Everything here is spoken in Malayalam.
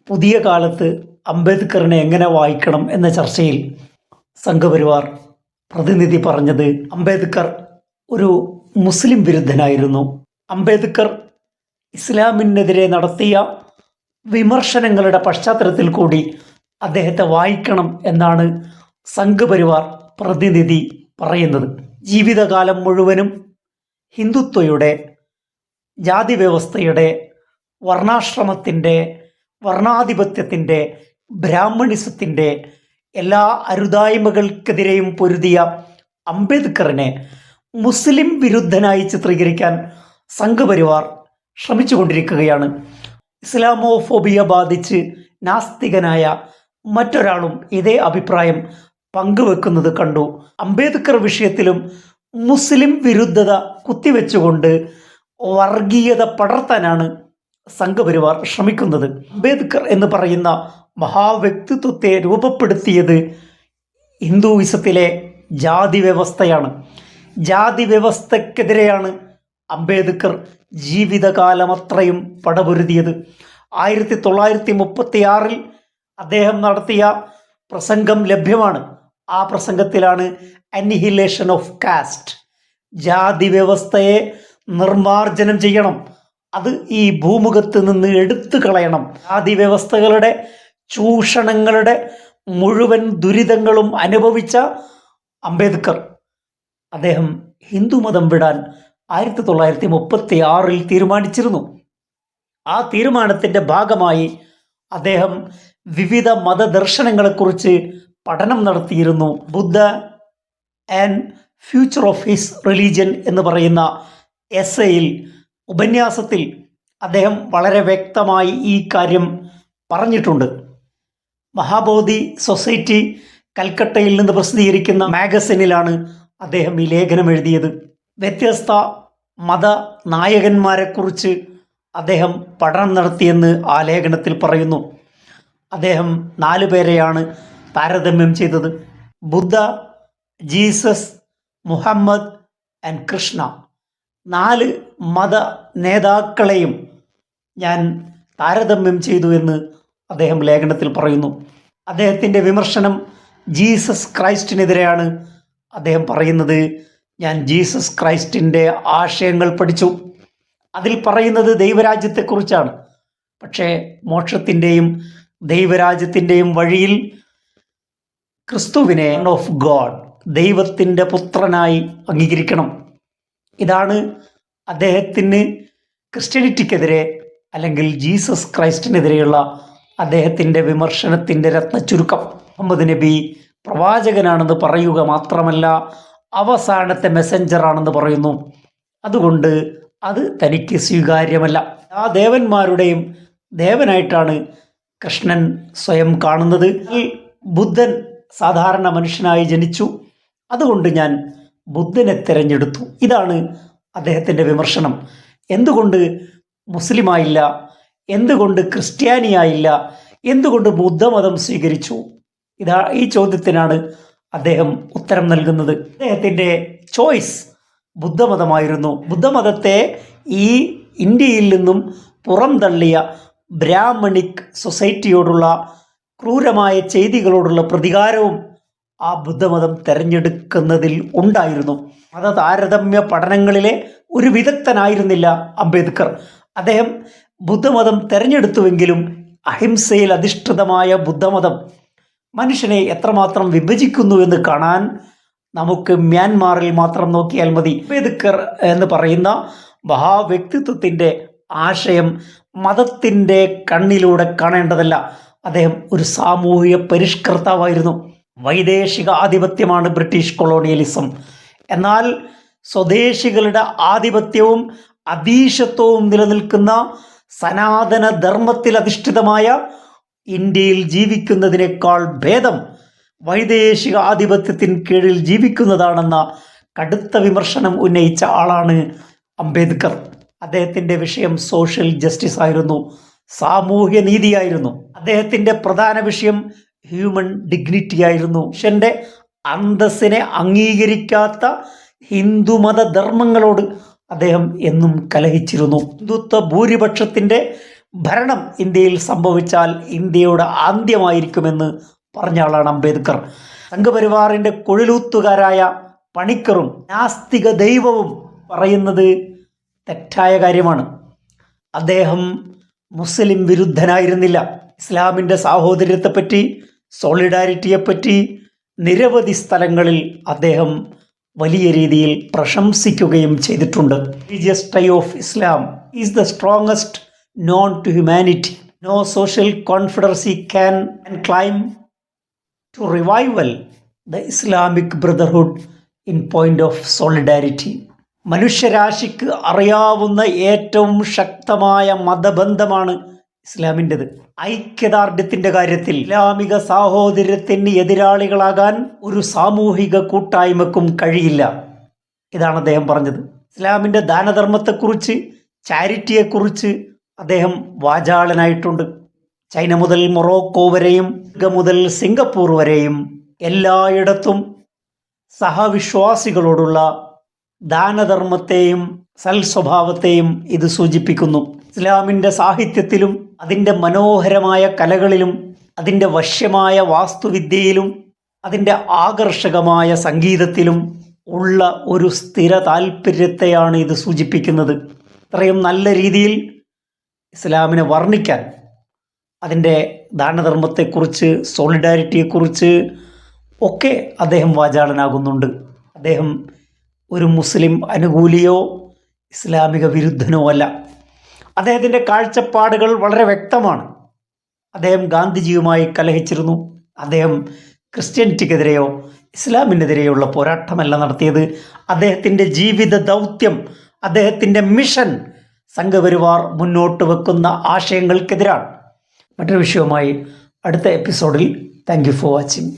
പുതിയ കാലത്ത് അംബേദ്കറിനെ എങ്ങനെ വായിക്കണം എന്ന ചർച്ചയിൽ സംഘപരിവാർ പ്രതിനിധി പറഞ്ഞത് അംബേദ്കർ ഒരു മുസ്ലിം വിരുദ്ധനായിരുന്നു. അംബേദ്കർ ഇസ്ലാമിനെതിരെ നടത്തിയ വിമർശനങ്ങളുടെ പശ്ചാത്തലത്തിൽ കൂടി അദ്ദേഹത്തെ വായിക്കണം എന്നാണ് സംഘപരിവാർ പ്രതിനിധി പറയുന്നത്. ജീവിതകാലം മുഴുവനും ഹിന്ദുത്വയുടെ, ജാതി വ്യവസ്ഥയുടെ, വർണ്ണാശ്രമത്തിൻ്റെ, വർണ്ണാധിപത്യത്തിൻ്റെ, ബ്രാഹ്മണിസത്തിൻ്റെ എല്ലാ അരുതായ്മകൾക്കെതിരെയും പൊരുതിയ അംബേദ്കറിനെ മുസ്ലിം വിരുദ്ധനായി ചിത്രീകരിക്കാൻ സംഘപരിവാർ ശ്രമിച്ചുകൊണ്ടിരിക്കുകയാണ്. ഇസ്ലാമോഫോബിയ ബാധിച്ച് നാസ്തികനായ മറ്റൊരാളും ഇതേ അഭിപ്രായം പങ്കുവെക്കുന്നത് കണ്ടു. അംബേദ്കർ വിഷയത്തിലും മുസ്ലിം വിരുദ്ധത കുത്തിവെച്ചുകൊണ്ട് വർഗീയത പടർത്താനാണ് സംഘപരിവാർ ശ്രമിക്കുന്നത്. അംബേദ്കർ എന്ന് പറയുന്ന മഹാവ്യക്തിത്വത്തെ രൂപപ്പെടുത്തിയത് ഹിന്ദുയിസത്തിലെ ജാതി വ്യവസ്ഥയാണ്. ജാതി വ്യവസ്ഥക്കെതിരെയാണ് അംബേദ്കർ ജീവിതകാലമത്രയും പടപൊരുതിയത്. 1936 അദ്ദേഹം നടത്തിയ പ്രസംഗം ലഭ്യമാണ്. ആ പ്രസംഗത്തിലാണ് അനിഹിലേഷൻ ഓഫ് കാസ്റ്റ്, ജാതി വ്യവസ്ഥയെ നിർമാർജനം ചെയ്യണം, അത് ഈ ഭൂമുഖത്ത് നിന്ന് എടുത്തു കളയണം. ജാതി വ്യവസ്ഥകളുടെ ചൂഷണങ്ങളുടെ മുഴുവൻ ദുരിതങ്ങളും അനുഭവിച്ച അംബേദ്കർ അദ്ദേഹം ഹിന്ദുമതം വിടാൻ 1936 തീരുമാനിച്ചിരുന്നു. ആ തീരുമാനത്തിൻ്റെ ഭാഗമായി അദ്ദേഹം വിവിധ മതദർശനങ്ങളെക്കുറിച്ച് പഠനം നടത്തിയിരുന്നു. Buddha and future of his religion എന്ന് പറയുന്ന എസ്സേയിൽ, ഉപന്യാസത്തിൽ അദ്ദേഹം വളരെ വ്യക്തമായി ഈ കാര്യം പറഞ്ഞിട്ടുണ്ട്. മഹാബോധി സൊസൈറ്റി കൽക്കട്ടയിൽ നിന്ന് പ്രസിദ്ധീകരിക്കുന്ന മാഗസിനിലാണ് അദ്ദേഹം ഈ ലേഖനം എഴുതിയത്. വ്യത്യസ്ത മത നായകന്മാരെക്കുറിച്ച് അദ്ദേഹം പഠനം നടത്തിയെന്ന് ആ ലേഖനത്തിൽ പറയുന്നു. അദ്ദേഹം 4 പേരെയാണ് താരതമ്യം ചെയ്തത്: ബുദ്ധ, ജീസസ്, മുഹമ്മദ് ആൻഡ് കൃഷ്ണ. 4 മത നേതാക്കളെയും ഞാൻ താരതമ്യം ചെയ്തു എന്ന് അദ്ദേഹം ലേഖനത്തിൽ പറയുന്നു. അദ്ദേഹത്തിൻ്റെ വിമർശനം ജീസസ് ക്രൈസ്റ്റിനെതിരെയാണ്. അദ്ദേഹം പറയുന്നത്, ഞാൻ ജീസസ് ക്രൈസ്റ്റിൻ്റെ ആശയങ്ങൾ പഠിച്ചു, അതിൽ പറയുന്നത് ദൈവരാജ്യത്തെക്കുറിച്ചാണ്. പക്ഷേ മോക്ഷത്തിൻ്റെയും ദൈവരാജ്യത്തിൻ്റെയും വഴിയിൽ ക്രിസ്തുവിനെ ഓഫ് ഗോഡ്, ദൈവത്തിൻ്റെ പുത്രനായി അംഗീകരിക്കണം. ഇതാണ് അദ്ദേഹത്തിന് ക്രിസ്ത്യാനിറ്റിക്കെതിരെ അല്ലെങ്കിൽ ജീസസ് ക്രൈസ്റ്റിനെതിരെയുള്ള അദ്ദേഹത്തിൻ്റെ വിമർശനത്തിൻ്റെ രത്നച്ചുരുക്കം. മുഹമ്മദ് നബി പ്രവാചകനാണെന്ന് പറയുക മാത്രമല്ല, അവസാനത്തെ മെസ്സഞ്ചറാണെന്ന് പറയുന്നു. അതുകൊണ്ട് അത് തനിക്ക് സ്വീകാര്യമല്ല. ആ ദേവന്മാരുടെയും ദേവനായിട്ടാണ് കൃഷ്ണൻ സ്വയം കാണുന്നത്. ബുദ്ധൻ സാധാരണ മനുഷ്യനായി ജനിച്ചു, അതുകൊണ്ട് ഞാൻ ബുദ്ധനെ തിരഞ്ഞെടുത്തു. ഇതാണ് അദ്ദേഹത്തിൻ്റെ വിമർശനം. എന്തുകൊണ്ട് മുസ്ലിമായില്ല? എന്തുകൊണ്ട് ക്രിസ്ത്യാനിയായില്ല? എന്തുകൊണ്ട് ബുദ്ധമതം സ്വീകരിച്ചു? ഈ ചോദ്യത്തിനാണ് അദ്ദേഹം ഉത്തരം നൽകുന്നത്. അദ്ദേഹത്തിൻ്റെ ചോയ്സ് ബുദ്ധമതമായിരുന്നു. ബുദ്ധമതത്തെ ഈ ഇന്ത്യയിൽ നിന്നും പുറംതള്ളിയ ബ്രാഹ്മണിക് സൊസൈറ്റിയോടുള്ള ക്രൂരമായ ചെയ്തികളോടുള്ള പ്രതികാരവും ആ ബുദ്ധമതം തിരഞ്ഞെടുക്കുന്നതിൽ ഉണ്ടായിരുന്നു. മത താരതമ്യ പഠനങ്ങളിലെ ഒരു വിദഗ്ധനായിരുന്നില്ല അംബേദ്കർ. അദ്ദേഹം ബുദ്ധമതം തിരഞ്ഞെടുത്തുവെങ്കിലും അഹിംസയിൽ അധിഷ്ഠിതമായ ബുദ്ധമതം മനുഷ്യനെ എത്രമാത്രം വിഭജിക്കുന്നു എന്ന് കാണാൻ നമുക്ക് മ്യാൻമാറിൽ മാത്രം നോക്കിയാൽ മതി. അംബേദ്കർ എന്ന് പറയുന്ന മഹാവ്യക്തിത്വത്തിൻ്റെ ആശയം മതത്തിൻ്റെ കണ്ണിലൂടെ കാണേണ്ടതല്ല. അദ്ദേഹം ഒരു സാമൂഹിക പരിഷ്കർത്താവായിരുന്നു. വൈദേശിക ആധിപത്യമാണ് ബ്രിട്ടീഷ് കൊളോണിയലിസം. എന്നാൽ സ്വദേശികളുടെ ആധിപത്യവും അധീശത്വവും നിലനിൽക്കുന്ന സനാതന ധർമ്മത്തിൽ അധിഷ്ഠിതമായ ഇന്ത്യയിൽ ജീവിക്കുന്നതിനേക്കാൾ ഭേദം വൈദേശിക ആധിപത്യത്തിന് കീഴിൽ ജീവിക്കുന്നതാണെന്ന കടുത്ത വിമർശനം ഉന്നയിച്ച ആളാണ് അംബേദ്കർ. അദ്ദേഹത്തിൻ്റെ വിഷയം സോഷ്യൽ ജസ്റ്റിസ് ആയിരുന്നു, സാമൂഹ്യ നീതിയായിരുന്നു. അദ്ദേഹത്തിൻ്റെ പ്രധാന വിഷയം ഹ്യൂമൻ ഡിഗ്നിറ്റി ആയിരുന്നു. മനുഷ്യൻ്റെ അന്തസ്സിനെ അംഗീകരിക്കാത്ത ഹിന്ദുമത ധർമ്മങ്ങളോട് അദ്ദേഹം എന്നും കലഹിച്ചിരുന്നു. ഹിന്ദുത്വ ഭൂരിപക്ഷത്തിൻ്റെ ഭരണം ഇന്ത്യയിൽ സംഭവിച്ചാൽ ഇന്ത്യയുടെ അന്ത്യമായിരിക്കുമെന്ന് പറഞ്ഞ ആളാണ് അംബേദ്കർ. സംഘപരിവാറിൻ്റെ കൊഴിലൂത്തുകാരായ പണിക്കറും നാസ്തിക ദൈവവും പറയുന്നത് തെറ്റായ കാര്യമാണ്. അദ്ദേഹം മുസ്ലിം വിരുദ്ധനായിരുന്നില്ല. ഇസ്ലാമിൻ്റെ സാഹോദര്യത്തെപ്പറ്റി, സോളിഡാരിറ്റിയെപ്പറ്റി നിരവധി സ്ഥലങ്ങളിൽ അദ്ദേഹം വലിയ രീതിയിൽ പ്രശംസിക്കുകയും ചെയ്തിട്ടുണ്ട്. Religious tie of Islam is the strongest known to humanity. No social confederacy can climb to revival the Islamic Brotherhood in point of solidarity. മനുഷ്യരാശിക്ക് അറിയാവുന്ന ഏറ്റവും ശക്തമായ മതബന്ധമാണ് ഇസ്ലാമിൻ്റെത്. ഐക്യദാർഢ്യത്തിൻ്റെ കാര്യത്തിൽ ഇസ്ലാമിക സാഹോദര്യത്തിന് എതിരാളികളാകാൻ ഒരു സാമൂഹിക കൂട്ടായ്മക്കും കഴിയില്ല. ഇതാണ് അദ്ദേഹം പറഞ്ഞത്. ഇസ്ലാമിൻ്റെ ദാനധർമ്മത്തെക്കുറിച്ച്, ചാരിറ്റിയെക്കുറിച്ച് അദ്ദേഹം വാചാളനായിട്ടുണ്ട്. ചൈന മുതൽ മൊറോക്കോ വരെയും മുതൽ സിംഗപ്പൂർ വരെയും എല്ലായിടത്തും സഹവിശ്വാസികളോടുള്ള ദാനധർമ്മത്തെയും സൽസ്വഭാവത്തെയും ഇത് സൂചിപ്പിക്കുന്നു. ഇസ്ലാമിൻ്റെ സാഹിത്യത്തിലും അതിൻ്റെ മനോഹരമായ കലകളിലും അതിൻ്റെ വശ്യമായ വാസ്തുവിദ്യയിലും അതിൻ്റെ ആകർഷകമായ സംഗീതത്തിലും ഉള്ള ഒരു സ്ഥിര താല്പര്യത്തെയാണ് ഇത് സൂചിപ്പിക്കുന്നത്. ഇത്രയും നല്ല രീതിയിൽ ഇസ്ലാമിനെ വർണ്ണിക്കാൻ, അതിൻ്റെ ദാനധർമ്മത്തെക്കുറിച്ച്, സോളിഡാരിറ്റിയെക്കുറിച്ച് ഒക്കെ അദ്ദേഹം വാചാളനാകുന്നുണ്ട്. അദ്ദേഹം ഒരു മുസ്ലിം അനുകൂലിയോ ഇസ്ലാമിക വിരുദ്ധനോ അല്ല. അദ്ദേഹത്തിൻ്റെ കാഴ്ചപ്പാടുകൾ വളരെ വ്യക്തമാണ്. അദ്ദേഹം ഗാന്ധിജിയുമായി കലഹിച്ചിരുന്നു. അദ്ദേഹം ക്രിസ്ത്യാനിറ്റിക്കെതിരെയോ ഇസ്ലാമിനെതിരെയുള്ള പോരാട്ടമല്ല നടത്തിയത്. അദ്ദേഹത്തിൻ്റെ ജീവിത ദൗത്യം, അദ്ദേഹത്തിൻ്റെ മിഷൻ സംഘപരിവാർ മുന്നോട്ട് വെക്കുന്ന ആശയങ്ങൾക്കെതിരാണ്. മറ്റൊരു വിഷയവുമായി അടുത്ത എപ്പിസോഡിൽ. Thank you for watching.